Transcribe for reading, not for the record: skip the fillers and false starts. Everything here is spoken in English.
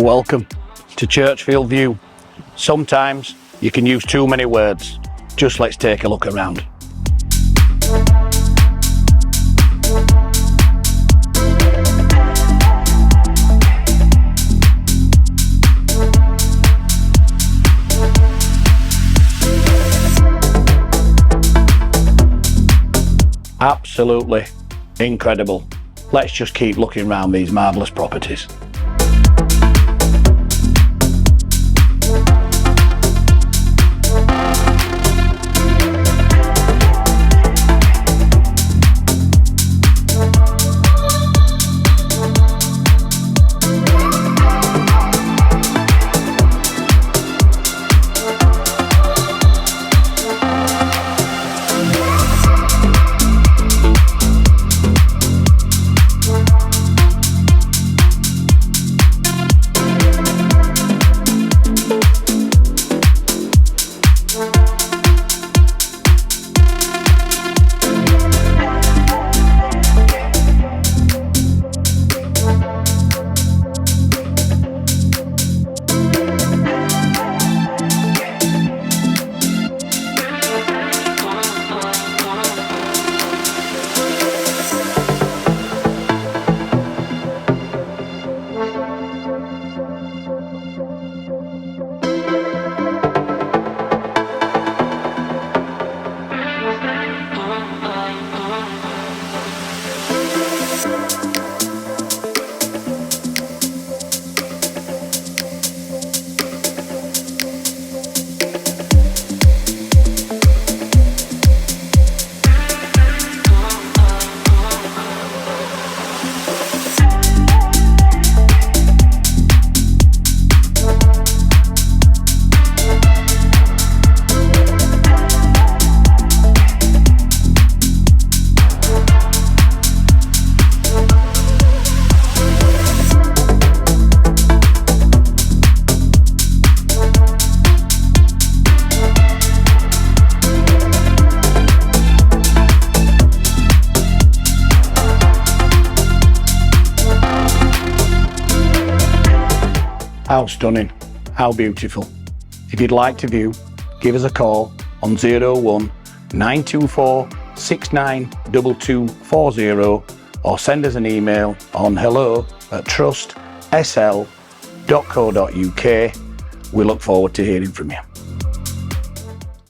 Welcome to Churchfield View. Sometimes you can use too many words. Just let's take a look around. Absolutely incredible. Let's just keep looking around these marvellous properties. How stunning, how beautiful. If you'd like to view, give us a call on 01 924 692240 or send us an email on hello@trustsl.co.uk. We look forward to hearing from you.